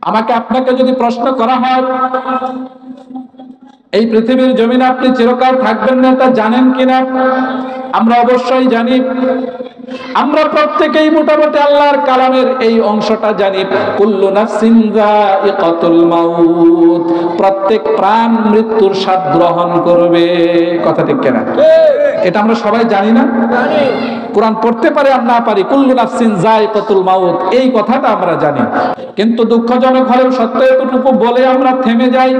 আমাকে আপনাকে যদি প্রশ্ন করা হয় এই পৃথিবীর জমিনে আপনি চিরকাল থাকবেন না, তা জানেন কিনা? আমরা অবশ্যই জানি। আমরা প্রত্যেকেই মোটামুটি আল্লাহর কালামের এই অংশটা জানি, কুল্লু নাফসিন যায়িকাতুল মাউত, প্রত্যেক প্রাণ মৃত্যুর স্বাদ গ্রহণ করবে। কথা ঠিক কিনা? এটা আমরা সবাই জানি না? কোরআন পড়তে পারে আর না পারি, কুল্লু নাফসিন যায়িকাতুল মাউত, এই কথাটা আমরা জানি। কিন্তু দুঃখজনক হলেও সত্য এতটুকু বলে আমরা থেমে যাই,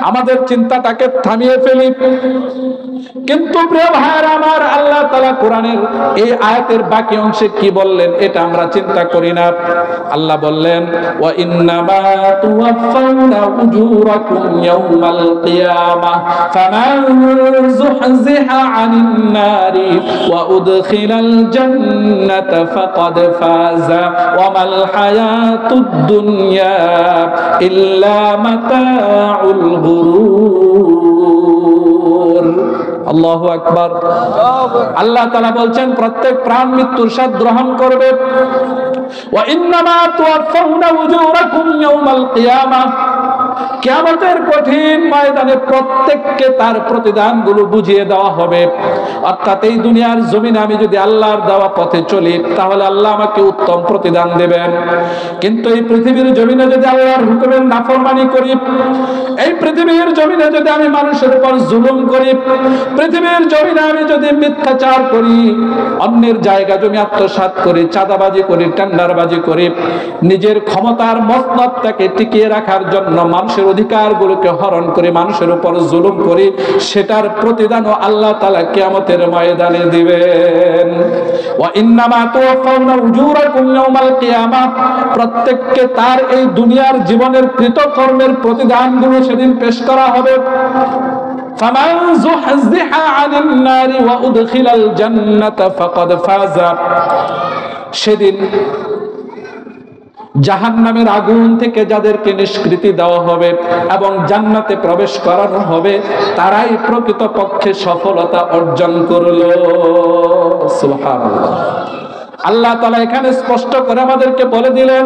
আমাদের চিন্তাটাকে থামিয়ে ফেলি। কিন্তু প্রিয় ভাইরা আমার, আল্লাহ তাআলা কোরআনের এই আয়াতের বাকি অংশে কি বললেন এটা আমরা চিন্তা করি না। আল্লাহ বললেন, ওয়া ইন্নামা তুওয়াফাউনা উজুরাকুম ইয়াউমাল কিয়ামাহ ফামান যুহজিহা আনিন নারি ওয়া উদখিলাল জান্নাতা ফাকাদ ফাযা ওয়া মাল হায়াতুদ দুনিয়া ইল্লা মাতাউল গুরুর। আল্লাহু আকবার। আল্লাহ তাআলা বলছেন প্রত্যেক প্রাণ মৃত্যুর স্বাদ গ্রহণ করবে। ওয়া ইন্নামা তুওয়াফাউনা উজুরাকুম ইয়াউমাল কিয়ামাহ, কিয়ামতের কঠিন ময়দানে প্রত্যেককে তার প্রতিদানগুলো বুঝিয়ে দেওয়া হবে। অর্থাৎ এই দুনিয়ার জমিনে আমি যদি আল্লাহর দেওয়া পথে চলি তাহলে আল্লাহ আমাকে উত্তম প্রতিদান দেবেন। কিন্তু এই পৃথিবীর জমিনে যদি আল্লাহর হুকুমের নাফরমানি করি, এই পৃথিবীর জমিনে যদি আমি মানুষের উপর জুলুম করি, পৃথিবীর জমিনে আমি যদি মিথ্যাচার করি, অন্যের জায়গা জমি আত্মসাৎ করি, চাঁদাবাজি করি, টেন্ডারবাজি করি, নিজের ক্ষমতার মসনদটাকে টিকিয়ে রাখার জন্য মানুষের অধিকারগুলোকে হরণ করে মানুষের উপর জুলুম করি, সেটার প্রতিদানও আল্লাহ তাআলা কিয়ামতের ময়দানে দিবেন। ওয়া ইন্নামা তুওয়াফাউনা উজুরাকুম ইয়াউমাল কিয়ামাহ, প্রত্যেককে তার এই দুনিয়ার জীবনের কৃতকর্মের প্রতিদানগুলো সেদিন পেশ করা হবে। ফামান যুহজিহা আনিন নারি ওয়া উদখিলাল জান্নাতা ফাকাদ ফাযা, সেদিন জাহান্নামের আগুন থেকে যাদেরকে নিষ্কৃতি দেওয়া হবে এবং জান্নাতে প্রবেশ করানো হবে, তারাই প্রকৃতপক্ষে সফলতা অর্জন করলো। সুবহানাল্লাহ। আল্লাহ তাআলা এখানে স্পষ্ট করে আমাদেরকে বলে দিলেন,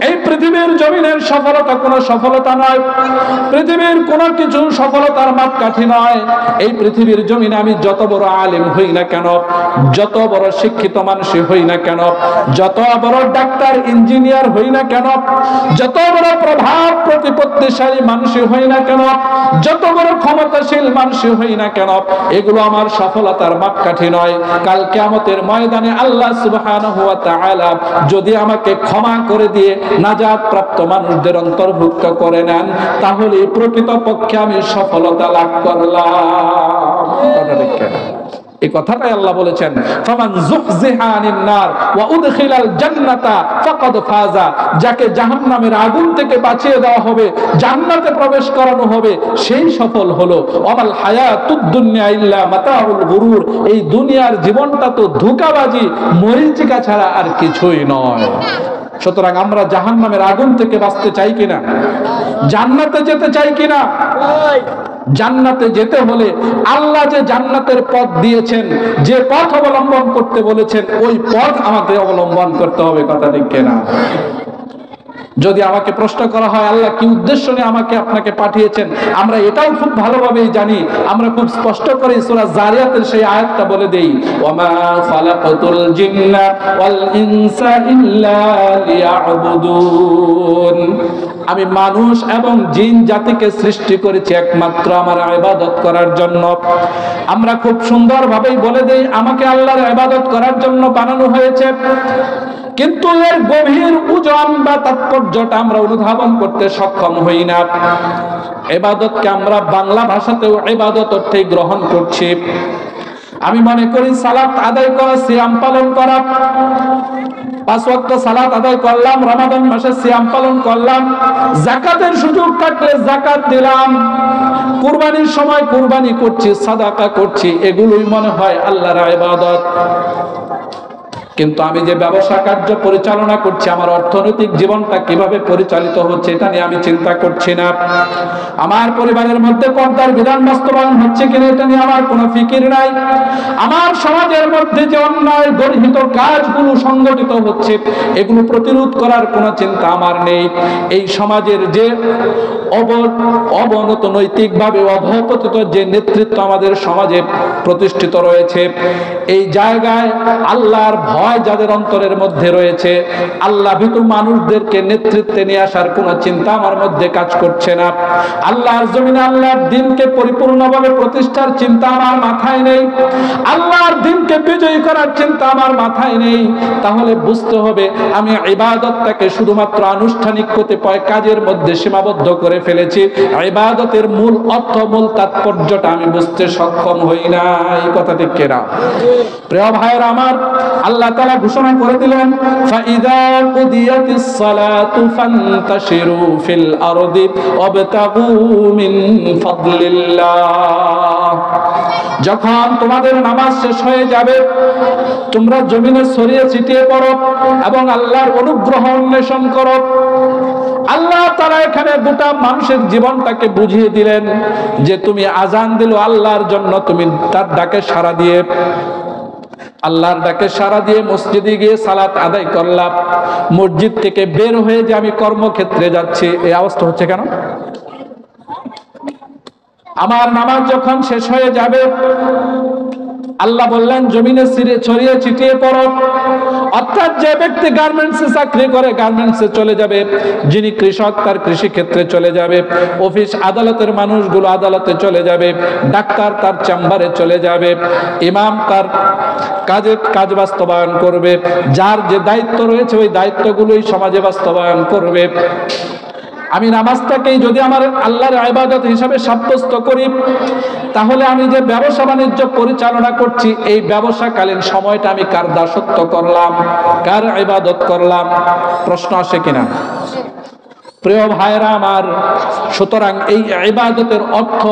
এই পৃথিবীর জমিনের সফলতা কোনো সফলতা নয়, পৃথিবীর কোনো কিছু সফলতার মাপকাঠি নয়। এই পৃথিবীর জমিনে আমি যত বড় আলেম হই না কেন, যত বড় শিক্ষিত মানুষ হই না কেন, যত বড় ডাক্তার ইঞ্জিনিয়ার হই না কেন, যত বড় প্রভাব প্রতিপত্তিশালী মানুষ হই না কেন, যত বড় ক্ষমতাশীল মানুষ হই না কেন, এগুলো আমার সফলতার মাপকাঠি নয়। কাল কিয়ামতের ময়দানে আল্লাহ সুবহানাহু ওয়া তাআলা যদি আমাকে ক্ষমা করে দিয়ে নাজাত প্রাপ্ত মানুষদের অন্তর্ভুক্ত করে নেন, তাহলে প্রকৃতপক্ষে আমি সফলতা লাভ করলাম। এই কথাটাই আল্লাহ বলেছেন, ফামান যুহজিহা আনিন নার ওয়া উদখিলাল জান্নাতা ফাকাদ ফাযা, যাকে জাহান্নামের আগুন থেকে বাঁচিয়ে দেওয়া হবে, জান্নাতে প্রবেশ করানো হবে, সেই সফল হলো। ওয়াল হায়াতুদ দুনিয়া ইল্লা মাতাউল গুরুর, এই দুনিয়ার জীবনটা তো ধোঁকাবাজি মরীচিকা ছাড়া আর কিছুই নয়। সুতরাং আমরা জাহান্নামের আগুন থেকে বাঁচতে চাই কিনা? জান্নাতে যেতে চাই কিনা? জান্নাতে যেতে হলে আল্লাহ যে জান্নাতের পথ দিয়েছেন, যে পথ অবলম্বন করতে বলেছেন, ওই পথ আমাকে অবলম্বন করতে হবে। কথা ঠিক কিনা? যদি আমাকে প্রশ্ন করা হয় আল্লাহ কি উদ্দেশ্য নিয়ে আমাকে আপনাকে পাঠিয়েছেন, আমরা এটাও খুব ভালোভাবেই জানি। আমরা খুব স্পষ্ট করে সূরা জারিয়াতের সেই আয়াতটা বলে দেই, ওয়ামা খালাকাতুল জিন্না ওয়াল ইনসা ইল্লা লিয়াবুদুন, আমি মানুষ এবং জিন জাতিকে সৃষ্টি করেছি একমাত্র আমার ইবাদত করার জন্য। আমরা খুব সুন্দরভাবেই বলে দেই আমাকে আল্লাহর ইবাদত করার জন্য বানানো হয়েছে, কিন্তু এর গভীর ওজন বা তাৎপর্যটা আমরা অনুধাবন করতে সক্ষম হই না। ইবাদতকে আমরা বাংলা ভাষাতেও ইবাদত অর্থে গ্রহণ করছি। আমি মনে করি সালাত আদায় করা, সিয়াম পালন করা, 5 ওয়াক্ত সালাত আদায় করলাম, রমাদান মাসে সিয়াম পালন করলাম, যাকাতের সুযোগ থাকলে যাকাত দিলাম, কুরবানির সময় কুরবানি করছি, সাদাকা করছি, এগুলোই মনে হয় আল্লাহর ইবাদত। কিন্তু আমি যে ব্যবসা কার্য পরিচালনা করছি, আমার অর্থনৈতিক জীবনটা কিভাবে পরিচালিত হচ্ছে এটা নিয়ে আমি চিন্তা করছি না। আমার পরিবারের মধ্যে পর্দার বিধান বাস্তবায়ন হচ্ছে কিনা এটা নিয়ে আমার কোনো ফিকির নাই। আমার সমাজের মধ্যে যে অন্যায় গর্হিত কাজগুলো সংগঠিত হচ্ছে এগুলো প্রতিরোধ করার কোনো চিন্তা আমার নেই। এই সমাজের যে অবনত নৈতিকভাবে অধঃপতিত যে নেতৃত্ব আমাদের সমাজে প্রতিষ্ঠিত রয়েছে, এই জায়গায় আল্লাহর ভয় যাদের অন্তরের মধ্যে রয়েছে, আল্লাহ ভীতু মানুষদেরকে নেতৃত্বে নিয়ে আসার কোনো চিন্তা আমার মধ্যে কাজ করছে না। আল্লাহর জমিনে আল্লাহর দ্বীনকে পরিপূর্ণভাবে প্রতিষ্ঠার চিন্তা আমার মাথায় নেই, আল্লাহর দ্বীনকে বিজয়ী করার চিন্তা আমার মাথায় নেই। তাহলে বুঝতে হবে আমি ইবাদতটাকে শুধুমাত্র আনুষ্ঠানিক কতিপয় কাজের মধ্যে সীমাবদ্ধ করে ফেলেছি। ইবাদতের মূল অর্থ, মূল তাৎপর্যটা আমি বুঝতে সক্ষম হই না। এই কথা ঠিক কিনা? প্রিয় ভাইরা আমার, আল্লাহ তাআলা ঘোষণা করে দিলেন, ফাইদা কুদিয়াতিস সালাতু ফান্তাশিরু ফিল আরদি ওয়াবতাগু মিন ফাদলিল্লাহ। যখন তোমাদের নামাজ শেষ হয়ে যাবে তোমরা জমিনে ছড়িয়ে ছিটিয়ে পড়ো এবং আল্লাহর অনুগ্রহ অন্বেষণ করো। আল্লাহ তাআলা এখানে গোটা মানুষের জীবনটাকে বুঝিয়ে দিলেন যে তুমি আজান দিল আল্লাহর জন্য, তুমি তার ডাকে সাড়া দিয়ে আল্লাহর ডাকে সাড়া দিয়ে মসজিদে গিয়ে সালাত আদায় করলাম, মসজিদ থেকে বের হয়ে যে আমি কর্মক্ষেত্রে যাচ্ছি, এই অবস্থা হচ্ছে কেন? আমার নামাজ যখন শেষ হয়ে যাবে আল্লাহ বললেন জমিনে ছড়িয়ে ছিটিয়ে পড়ো। অর্থাৎ যে ব্যক্তি গার্মেন্টসে চাকরি করে গার্মেন্টসে চলে যাবে, যিনি কৃষক তার কৃষি ক্ষেত্রে চলে যাবে, অফিস আদালতের মানুষগুলো আদালতে চলে যাবে, ডাক্তার তার চেম্বারে চলে যাবে, ইমাম তার কাজ বাস্তবায়ন করবে, যার যে দায়িত্ব রয়েছে ওই দায়িত্বগুলোই সমাজে বাস্তবায়ন করবে। আমি নামাজটাকেই যদি আমার আল্লাহর ইবাদত হিসাবে সাব্যস্ত করি, তাহলে আমি যে ব্যবসা বাণিজ্য পরিচালনা করছি এই ব্যবসাকালীন সময়টা আমি কার দাসত্ব করলাম, কার ইবাদত করলাম? প্রশ্ন আসে কিনা? প্রিয় ভাইরা আমার, সুতরাং এই ইবাদতের অর্থ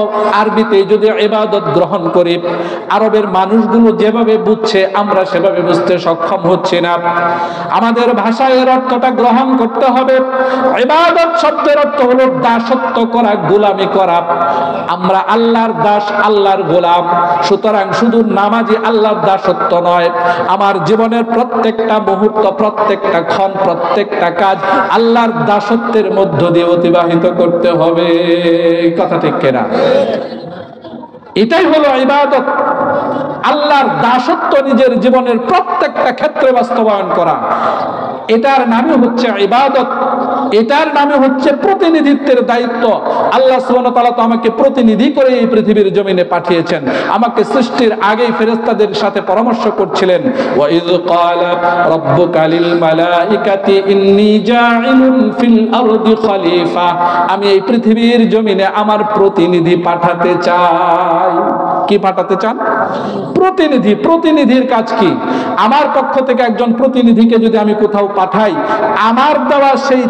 আরবিতে যদি ইবাদত গ্রহণ করি, আরবের মানুষগুলো যেভাবে বুঝছে আমরা সেভাবে বুঝতে সক্ষম হচ্ছি না। আমাদের ভাষায় এর অর্থটা গ্রহণ করতে হবে। ইবাদত শব্দের অর্থ হলো দাসত্ব করা, গোলামি করা। আমরা আল্লাহর দাস, আল্লাহর গোলাম। সুতরাং শুধু নামাজি আল্লাহর দাসত্ব নয়, আমার জীবনের প্রত্যেকটা মুহূর্ত, প্রত্যেকটা ক্ষণ, প্রত্যেকটা কাজ আল্লাহর দাসত্বের মধ্য দিয়ে অতিবাহিত করতে হবে। কথা ঠিক কিনা? এটাই হলো ইবাদত, আল্লাহর দাসত্ব নিজের জীবনের প্রত্যেকটা ক্ষেত্রে বাস্তবায়ন করা। এটার নামই হচ্ছে ইবাদত, এটার নামে হচ্ছে প্রতিনিধিত্বের দায়িত্ব। আল্লাহ সুবহানাহু ওয়া তাআলা তো আমাকে প্রতিনিধি করে এই পৃথিবীর জমিনে পাঠিয়েছেন। আমাকে সৃষ্টির আগেই ফেরেশতাদের সাথে পরামর্শ করছিলেন, ওয়া ইয ক্বালা রাব্বুকা লিল মালাইকাতি ইন্নী জাঈলুন ফিল আরদি খলিফা। আমি এই পৃথিবীর জমিনে আমার প্রতিনিধি পাঠাতে চাই। কি পাঠাতে চান? প্রতিনিধি। প্রতিনিধির কাজ কি? আমার পক্ষ থেকে একজন প্রতিনিধিকে যদি আমি কোথাও পাঠাই, আমার দেওয়া সেই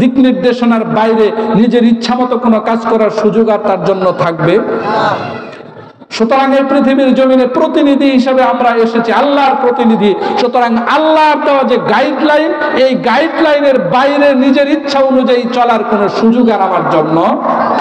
দিক নির্দেশনার বাইরে নিজের ইচ্ছা মতো কোনো কাজ করার সুযোগ আর তার জন্য থাকবে? সুতরাং এই পৃথিবীর জমিনে প্রতিনিধি হিসেবে আমরা এসেছি, আল্লাহর প্রতিনিধি। সুতরাং আল্লাহর দেওয়া যে গাইডলাইন, এই গাইডলাইনের বাইরে নিজের ইচ্ছা অনুযায়ী চলার কোনো সুযোগ আর আমার জন্য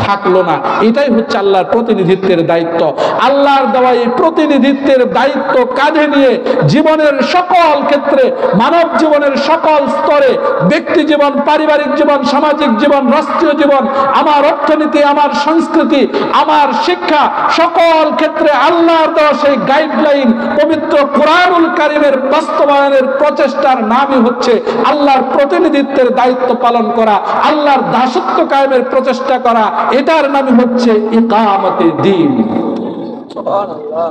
থাকলো না। এটাই হচ্ছে আল্লাহর প্রতিনিধিত্বের দায়িত্ব। আল্লাহর দেওয়া এই প্রতিনিধিত্বের দায়িত্ব কাঁধে নিয়ে জীবনের সকল ক্ষেত্রে, মানব জীবনের সকল স্তরে, ব্যক্তি জীবন, পারিবারিক জীবন, সামাজিক জীবন, রাষ্ট্রীয় জীবন, আমার অর্থনীতি, আমার সংস্কৃতি, আমার শিক্ষা, সকল ক্ষেত্রে আল্লাহর দেওয়া সেই গাইডলাইন পবিত্র কোরআনুল কারীমের বাস্তবায়নের প্রচেষ্টার নামই হচ্ছে আল্লাহর প্রতিনিধিত্বের দায়িত্ব পালন করা, আল্লাহর দাসত্ব কায়েমের প্রচেষ্টা করা। এটার নামই হচ্ছে ইকামতে দ্বীন। সুবহানাল্লাহ।